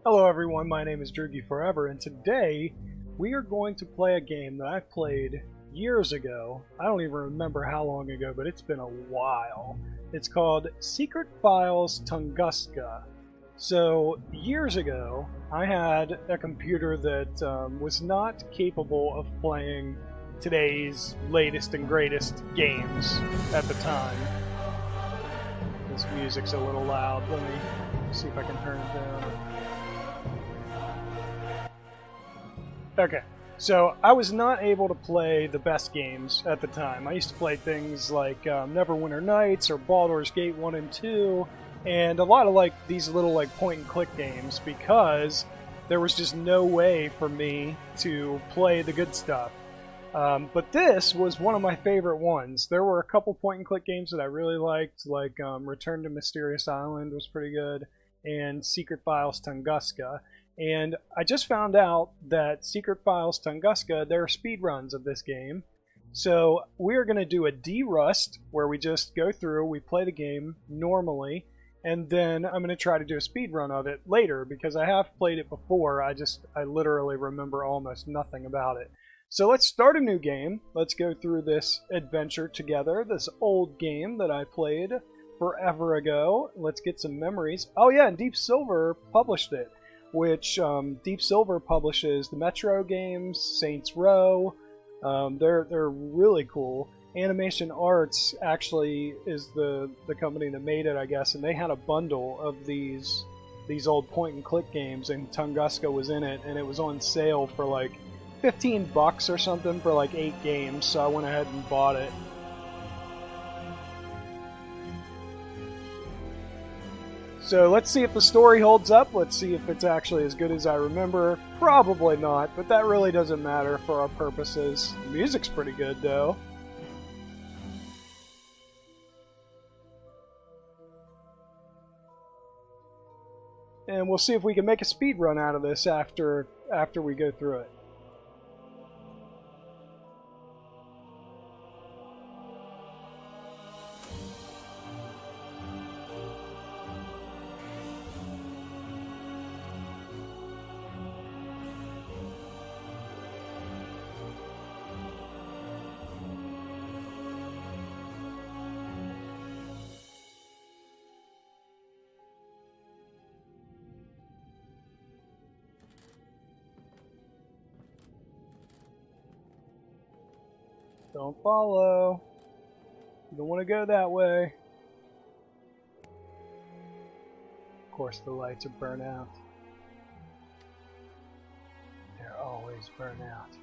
Hello everyone, my name is Droogie Forever, and today we are going to play a game that I played years ago. I don't even remember how long ago, but it's been a while. It's called Secret Files Tunguska. So, years ago, I had a computer that was not capable of playing today's latest and greatest games at the time. This music's a little loud. Let me see if I can turn it down. Okay, so I was not able to play the best games at the time. I used to play things like Neverwinter Nights or Baldur's Gate 1 and 2, and a lot of these little point-and-click games because there was just no way for me to play the good stuff. But this was one of my favorite ones. There were a couple point-and-click games that I really liked, like Return to Mysterious Island was pretty good, and Secret Files Tunguska. And I just found out that Secret Files Tunguska, there are speedruns of this game. So we're going to do a D-Rust, where we just go through, we play the game normally, and then I'm going to try to do a speedrun of it later, because I have played it before, I literally remember almost nothing about it. So let's start a new game. Let's go through this adventure together, this old game that I played forever ago. Let's get some memories. Oh yeah, and Deep Silver published it, which Deep Silver publishes the Metro games, Saints Row. They're really cool. Animation Arts actually is the company that made it, I guess, and they had a bundle of these old point-and-click games, and Tunguska was in it, and it was on sale for like $15 or something for like 8 games, so I went ahead and bought it. So let's see if the story holds up. Let's see if it's actually as good as I remember. Probably not, but that really doesn't matter for our purposes. The music's pretty good, though. And we'll see if we can make a speed run out of this after we go through it. Don't follow. You don't want to go that way. Of course, the lights are burnt out. They're always burnt out.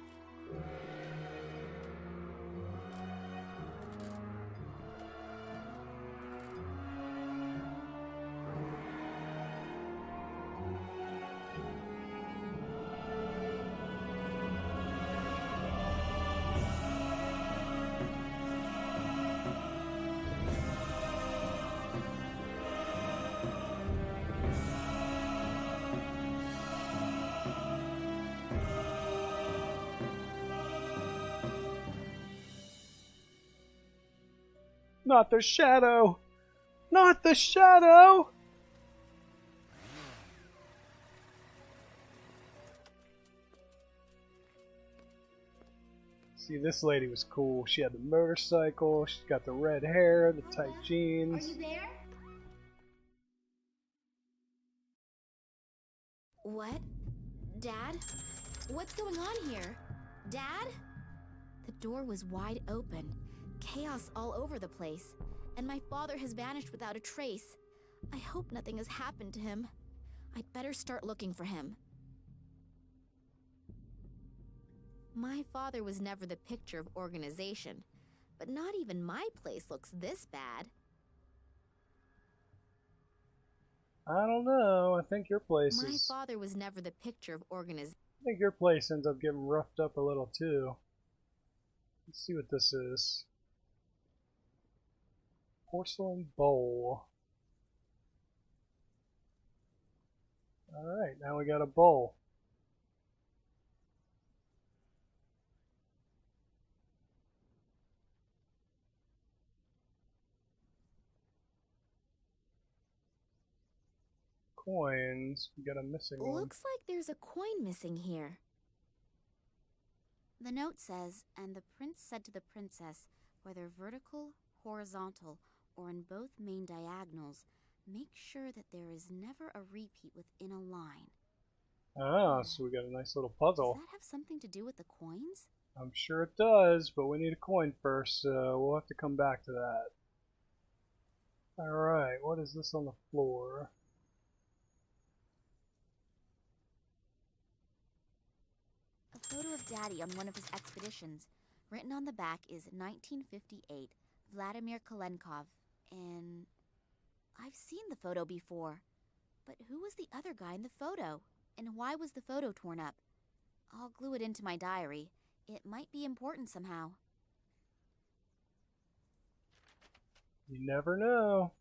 Not the shadow! Not the shadow! See, this lady was cool. She had the motorcycle, she's got the red hair, the tight jeans. Are you there? What? Dad? What's going on here? Dad? The door was wide open. Chaos all over the place. And my father has vanished without a trace. I hope nothing has happened to him. I'd better start looking for him. My father was never the picture of organization, but not even my place looks this bad. I don't know. I think your place My father was never the picture of organization. I think your place ends up getting roughed up a little too. Let's see what this is. Porcelain bowl. Alright, now we got a bowl. coins. We got a missing one. Looks like there's a coin missing here. The note says, and the prince said to the princess, whether vertical, horizontal, or in both main diagonals, make sure that there is never a repeat within a line. Ah, so we got a nice little puzzle. Does that have something to do with the coins? I'm sure it does, but we need a coin first, so we'll have to come back to that. Alright, what is this on the floor? A photo of Daddy on one of his expeditions. Written on the back is 1958, Vladimir Kalenkov, and I've seen the photo before. But who was the other guy in the photo? And why was the photo torn up? I'll glue it into my diary. It might be important somehow. You never know.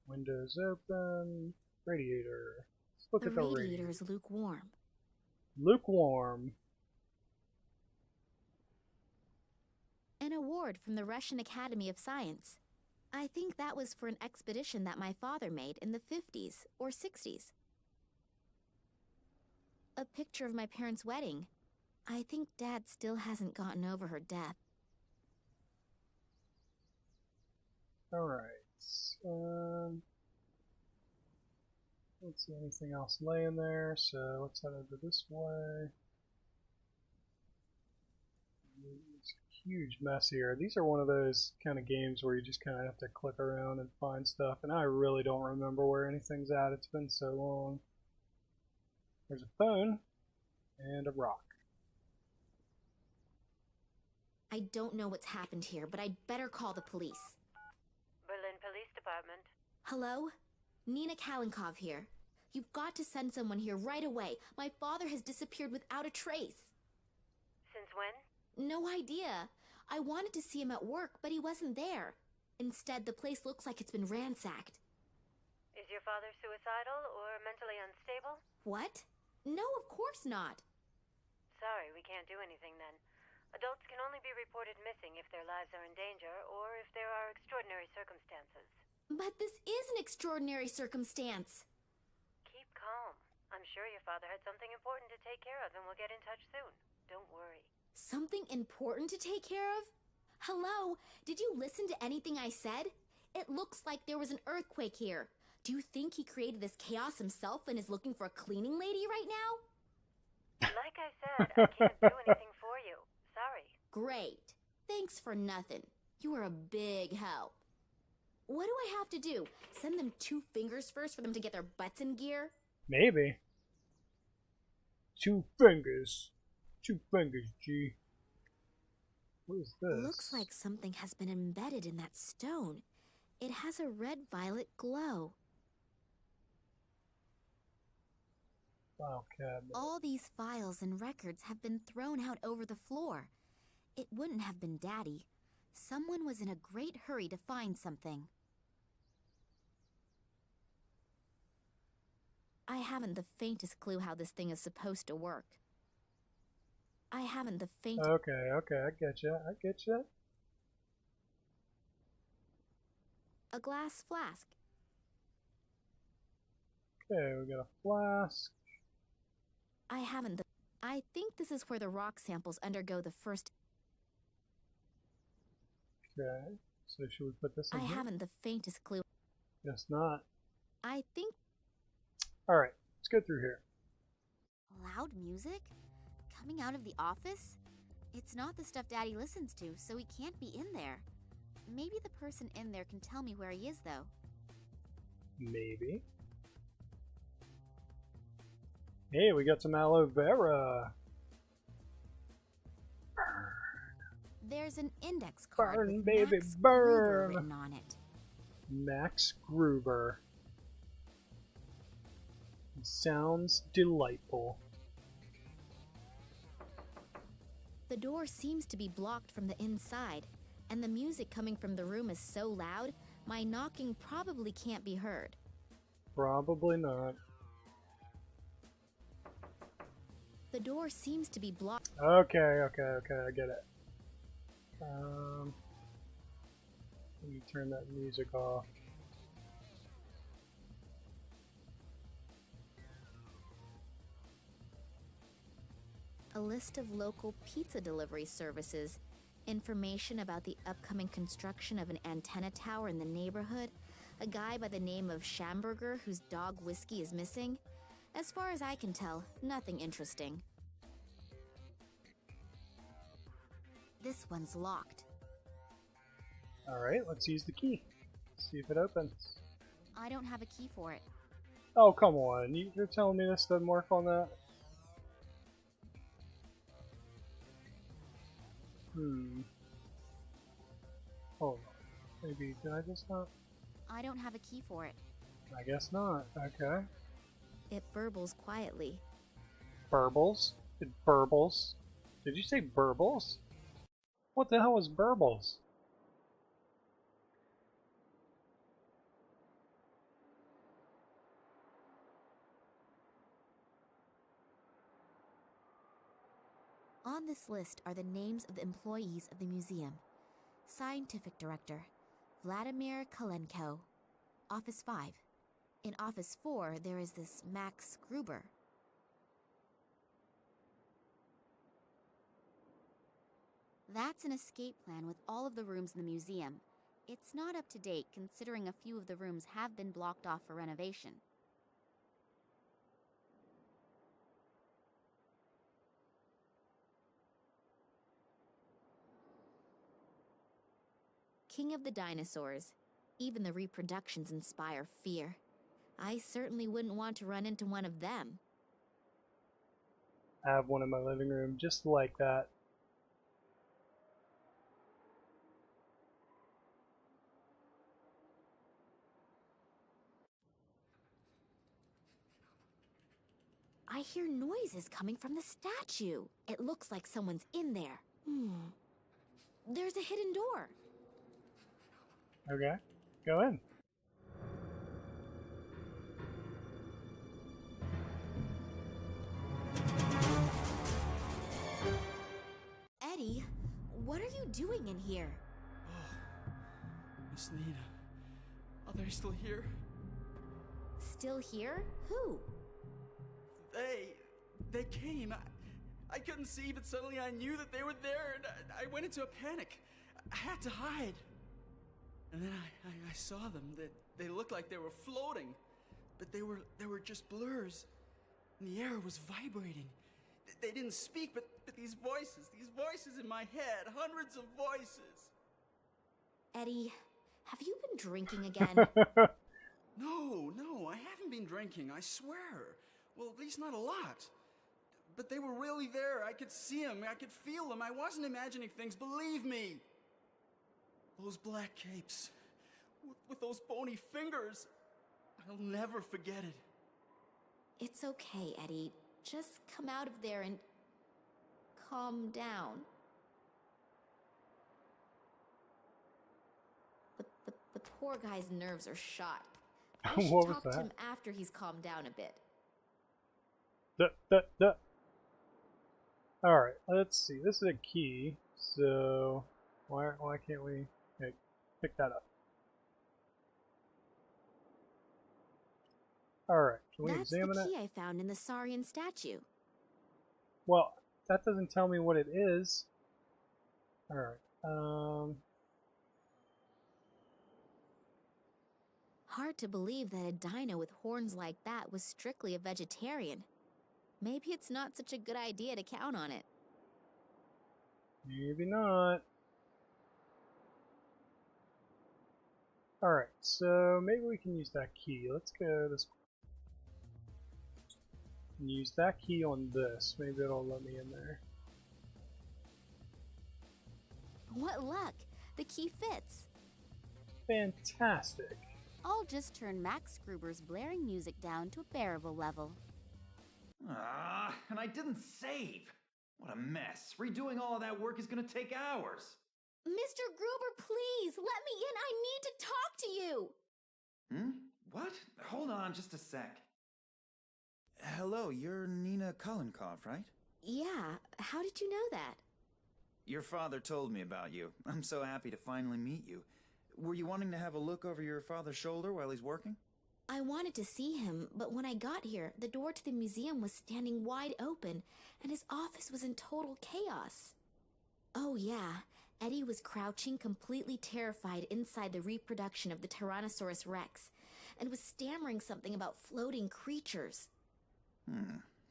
Windows open. Radiator. Let's look The at the radiator radiator. is lukewarm. Lukewarm. An award from the Russian Academy of Science. I think that was for an expedition that my father made in the 50s or 60s. A picture of my parents' wedding. I think Dad still hasn't gotten over her death. Alright. Don't see anything else laying there, so let's head over this way. It's a huge mess here. These are one of those kind of games where you just kind of have to click around and find stuff, and I really don't remember where anything's at. It's been so long. There's a phone and a rock. I don't know what's happened here, but I'd better call the police. Berlin Police Department. Hello? Nina Kalenkov here. You've got to send someone here right away. My father has disappeared without a trace. Since when? No idea. I wanted to see him at work, but he wasn't there. Instead, the place looks like it's been ransacked. Is your father suicidal or mentally unstable? What? No, of course not. Sorry, we can't do anything then. Adults can only be reported missing if their lives are in danger or if there are extraordinary circumstances. But this is an extraordinary circumstance. Keep calm. I'm sure your father had something important to take care of and we'll get in touch soon. Don't worry. Something important to take care of? Hello? Did you listen to anything I said? It looks like there was an earthquake here. Do you think he created this chaos himself and is looking for a cleaning lady right now? Like I said, I can't do anything for you. Sorry. Great. Thanks for nothing. You are a big help. What do I have to do? Send them 2 fingers first for them to get their butts in gear? Maybe. 2 fingers. 2 fingers, G. What is this? Looks like something has been embedded in that stone. It has a red-violet glow. File cabinet. All these files and records have been thrown out over the floor. It wouldn't have been Daddy. Someone was in a great hurry to find something. I haven't the faintest clue how this thing is supposed to work. I haven't the faintest... Okay, I get you. I get you. A glass flask. Okay, we got a flask. I haven't the... I think this is where the rock samples undergo the first... Okay, so should we put this in I here? haven't the faintest clue. Guess not. I think... Alright, let's go through here. Loud music? Coming out of the office? It's not the stuff Daddy listens to, so he can't be in there. Maybe the person in there can tell me where he is, though. Maybe. Hey, we got some aloe vera. There's an index card Burn, with baby, Max burn. Gruber written on it. Max Gruber. Sounds delightful. The door seems to be blocked from the inside, and the music coming from the room is so loud, my knocking probably can't be heard. Probably not. The door seems to be blocked. Okay, I get it. Let me turn that music off. A list of local pizza delivery services, information about the upcoming construction of an antenna tower in the neighborhood, a guy by the name of Schamberger whose dog Whiskey is missing. As far as I can tell, nothing interesting. This one's locked. Alright, let's use the key. See if it opens. I don't have a key for it. Oh, come on. You're telling me this doesn't work on that? Hold on. Maybe, did I just not? I don't have a key for it. I guess not. Okay. It burbles quietly. Burbles? It burbles? Did you say burbles? What the hell is burbles? On this list are the names of the employees of the museum. Scientific Director, Vladimir Kalenko. Office 5. In Office 4, there is this Max Gruber. That's an escape plan with all of the rooms in the museum. It's not up to date, considering a few of the rooms have been blocked off for renovation. King of the dinosaurs. Even the reproductions inspire fear. I certainly wouldn't want to run into one of them. I have one in my living room just like that. I hear noises coming from the statue. It looks like someone's in there. There's a hidden door. Okay, go in. Eddie, what are you doing in here? Oh, Miss Nina. Are they still here? Still here? Who? They came. I couldn't see, but suddenly I knew that they were there, and I went into a panic. I had to hide. And then I saw them. They looked like they were floating, but they were just blurs. And the air was vibrating. They didn't speak, but these voices in my head, hundreds of voices. Eddie, have you been drinking again? No, I haven't been drinking, I swear. Well, at least not a lot. But they were really there. I could see them, I could feel them. I wasn't imagining things, believe me. Those black capes, with those bony fingers. I'll never forget it. It's okay, Eddie. Just come out of there and calm down. The poor guy's nerves are shot. I should What was talk to that? him after he's calmed down a bit. Alright, let's see. This is a key, so why can't we pick that up? Alright, can we That's examine the it? key I found in the Saurian statue. Well, that doesn't tell me what it is. Alright, Hard to believe that a dino with horns like that was strictly a vegetarian. Maybe it's not such a good idea to count on it. maybe not. Alright, so maybe we can use that key. Let's go this way. And use that key on this. Maybe it'll let me in there. What luck! The key fits. Fantastic. I'll just turn Max Gruber's blaring music down to a bearable level. And I didn't save. What a mess. Redoing all of that work is gonna take hours. Mr. Gruber, please, let me in. I need to talk to you. What? Hold on just a sec. Hello, you're Nina Kolenkov, right? Yeah, how did you know that? Your father told me about you. I'm so happy to finally meet you. Were you wanting to have a look over your father's shoulder while he's working? I wanted to see him, but when I got here, the door to the museum was standing wide open, and his office was in total chaos. Oh yeah, Eddie was crouching, completely terrified inside the reproduction of the Tyrannosaurus Rex, and was stammering something about floating creatures.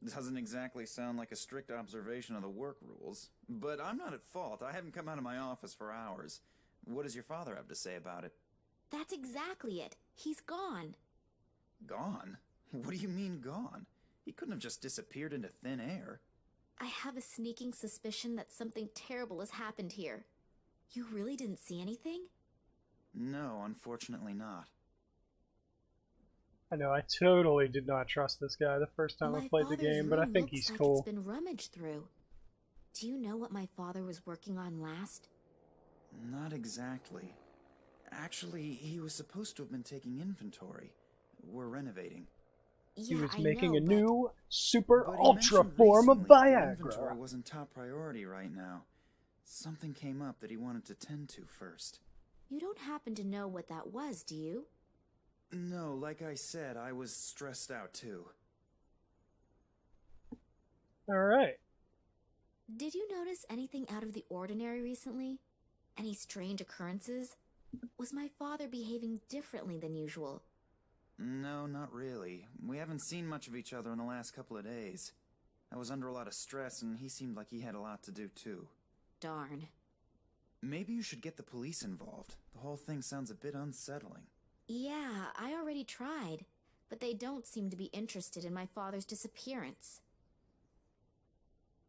Doesn't exactly sound like a strict observation of the work rules. But I'm not at fault. I haven't come out of my office for hours. What does your father have to say about it? That's exactly it. He's gone. Gone? What do you mean gone? He couldn't have just disappeared into thin air. I have a sneaking suspicion that something terrible has happened here. You really didn't see anything? No, unfortunately not. I know, I totally did not trust this guy the first time I played the game, but I think he's cool. It's been rummaged through. Do you know what my father was working on last? Not exactly. Actually, he was supposed to have been taking inventory. We're renovating. He Yeah, was making I know, a new super But he ultra mentioned form of recently that inventory Viagra. wasn't top priority right now. Something came up that he wanted to tend to first. You don't happen to know what that was, do you? No, like I said, I was stressed out too. Alright. Did you notice anything out of the ordinary recently? Any strange occurrences? Was my father behaving differently than usual? No, not really. We haven't seen much of each other in the last couple of days. I was under a lot of stress, and he seemed like he had a lot to do too. Darn. Maybe you should get the police involved. The whole thing sounds a bit unsettling. Yeah, I already tried, but they don't seem to be interested in my father's disappearance.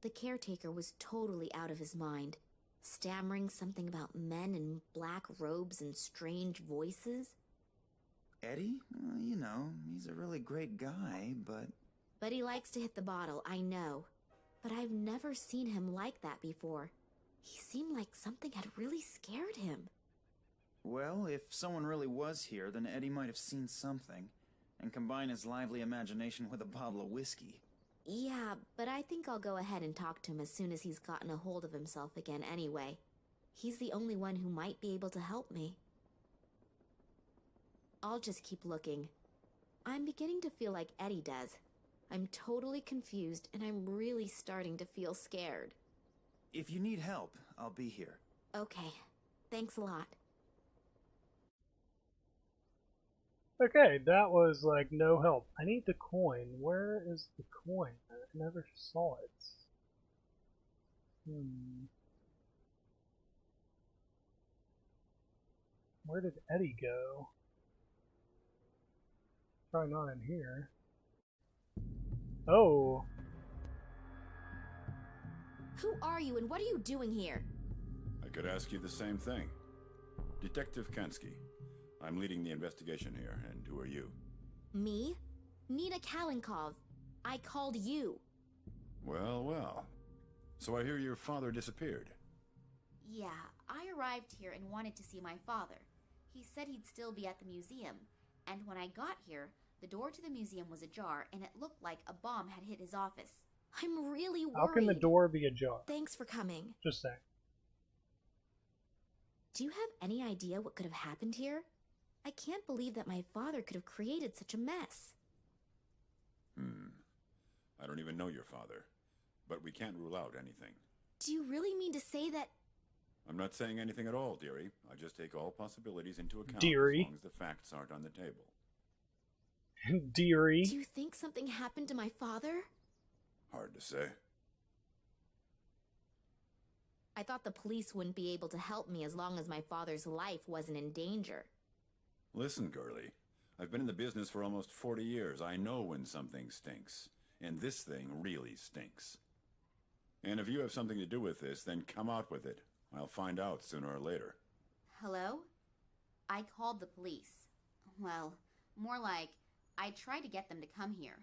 The caretaker was totally out of his mind, stammering something about men in black robes and strange voices. Eddie? You know, he's a really great guy, but... But he likes to hit the bottle, I know. But I've never seen him like that before. He seemed like something had really scared him. Well, if someone really was here, then Eddie might have seen something, and combine his lively imagination with a bottle of whiskey. Yeah, but I think I'll go ahead and talk to him as soon as he's gotten a hold of himself again anyway. He's the only one who might be able to help me. I'll just keep looking. I'm beginning to feel like Eddie does. I'm totally confused, and I'm really starting to feel scared. If you need help, I'll be here. Okay, thanks a lot. Okay, that was like no help. I need the coin. Where is the coin? I never saw it. Where did Eddie go? Probably not in here. Oh. Who are you and what are you doing here? I could ask you the same thing. Detective Kansky. I'm leading the investigation here, and who are you? Me? Nina Kalinkov. I called you. Well, well. So I hear your father disappeared. Yeah, I arrived here and wanted to see my father. He said he'd still be at the museum, and when I got here, the door to the museum was ajar and it looked like a bomb had hit his office. I'm really worried. How can the door be ajar? Thanks for coming. Just saying. Do you have any idea what could have happened here? I can't believe that my father could have created such a mess. I don't even know your father, but we can't rule out anything. Do you really mean to say that... I'm not saying anything at all, dearie. I just take all possibilities into account Dearie. as long as the facts aren't on the table. Dearie. Do you think something happened to my father? Hard to say. I thought the police wouldn't be able to help me as long as my father's life wasn't in danger. Listen, girlie. I've been in the business for almost 40 years. I know when something stinks. And this thing really stinks. And if you have something to do with this, then come out with it. I'll find out sooner or later. Hello? I called the police. Well, more like, I tried to get them to come here.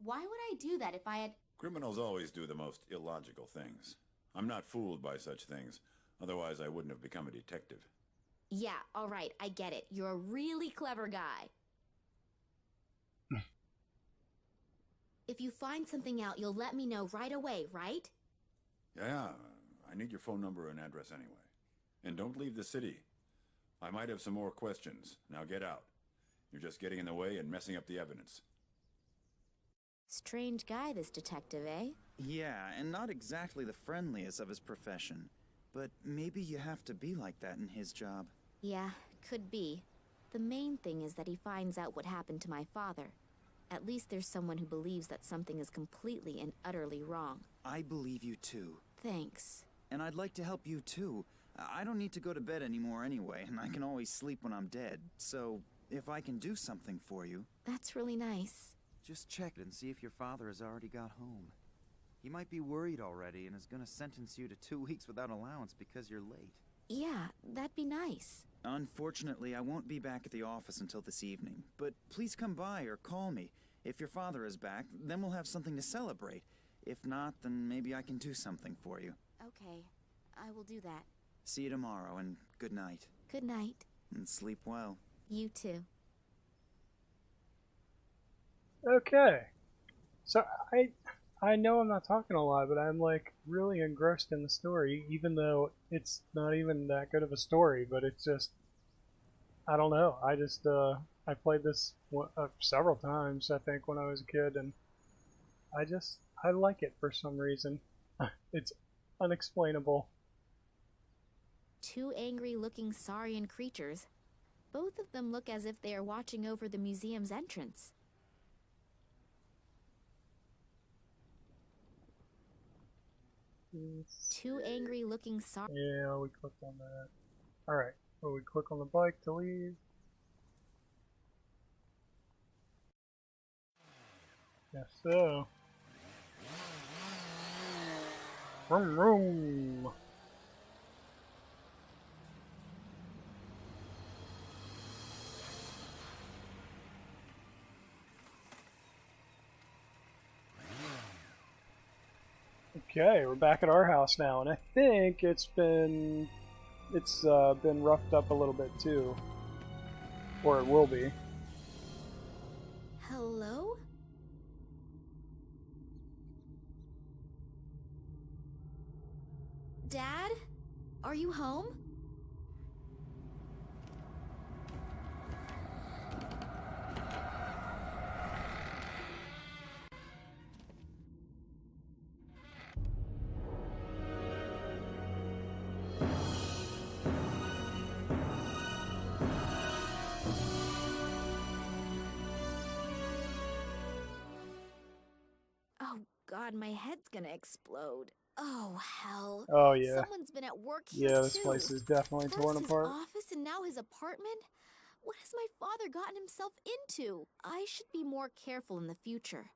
Why would I do that if I had... Criminals always do the most illogical things. I'm not fooled by such things. Otherwise, I wouldn't have become a detective. Yeah, all right, I get it. You're a really clever guy. If you find something out, you'll let me know right away, right? Yeah, I need your phone number and address anyway. And don't leave the city. I might have some more questions. Now get out. You're just getting in the way and messing up the evidence. Strange guy, this detective, eh? Yeah, and not exactly the friendliest of his profession. But maybe you have to be like that in his job. Yeah, could be. The main thing is that he finds out what happened to my father. At least there's someone who believes that something is completely and utterly wrong. I believe you too. Thanks. And I'd like to help you too. I don't need to go to bed anymore anyway, and I can always sleep when I'm dead. So, if I can do something for you... That's really nice. Just check and see if your father has already got home. He might be worried already and is gonna sentence you to 2 weeks without allowance because you're late. Yeah, that'd be nice. Unfortunately, I won't be back at the office until this evening, but please come by or call me. If your father is back, then we'll have something to celebrate. If not, then maybe I can do something for you. Okay, I will do that. See you tomorrow, and good night. Good night. And sleep well. You too. Okay. So I know I'm not talking a lot, but I'm like really engrossed in the story, even though it's not even that good of a story, but it's just, I don't know. I just, I played this several times, I think, when I was a kid, and I like it for some reason. It's unexplainable. Two angry-looking saurian creatures. Both of them look as if they are watching over the museum's entrance. Two angry-looking saurian... Yeah, we clicked on that. Alright, well, we click on the bike to leave. Yes, so. Vroom, vroom. Okay, we're back at our house now, and I think it's been roughed up a little bit too, or it will be. Hello? Dad? Are you home? Oh God, my head's gonna explode. Oh hell. Oh yeah. Someone's been at work here Yeah, this too. place is definitely First torn his apart. office and now his apartment? What has my father gotten himself into? I should be more careful in the future.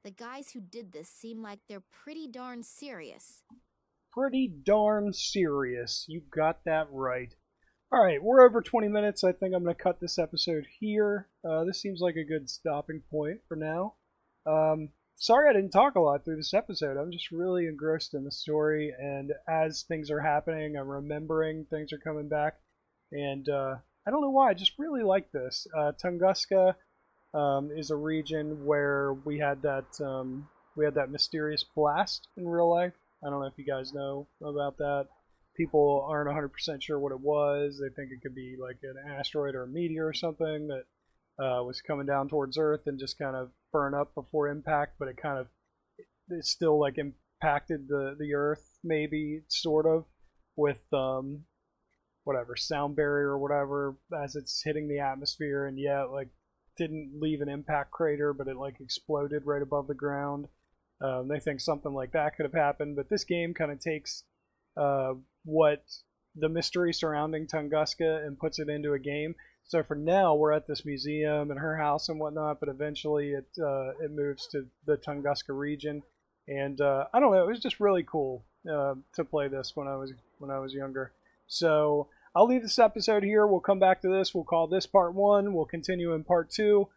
The guys who did this seem like they're pretty darn serious. Pretty darn serious. You got that right. Alright, we're over 20 minutes. I think I'm going to cut this episode here. This seems like a good stopping point for now. Sorry I didn't talk a lot through this episode. I'm just really engrossed in the story, and as things are happening, I'm remembering things are coming back. And I don't know why, I just really like this. Tunguska is a region where we had that mysterious blast in real life. I don't know if you guys know about that. People aren't 100% sure what it was. They think it could be like an asteroid or a meteor or something that was coming down towards Earth and just kind of burn up before impact, but it still like impacted the Earth, maybe, sort of, with whatever, sound barrier or whatever as it's hitting the atmosphere, and yeah, like didn't leave an impact crater, but it like exploded right above the ground. They think something like that could have happened, but this game kind of takes what the mystery surrounding Tunguska and puts it into a game. So for now, we're at this museum and her house and whatnot, but eventually it moves to the Tunguska region, and I don't know, it was just really cool to play this when I was younger. So I'll leave this episode here. We'll come back to this. We'll call this part 1. We'll continue in part 2.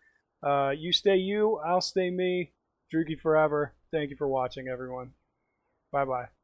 You stay you, I'll stay me. Druki forever. Thank you for watching, everyone. Bye bye.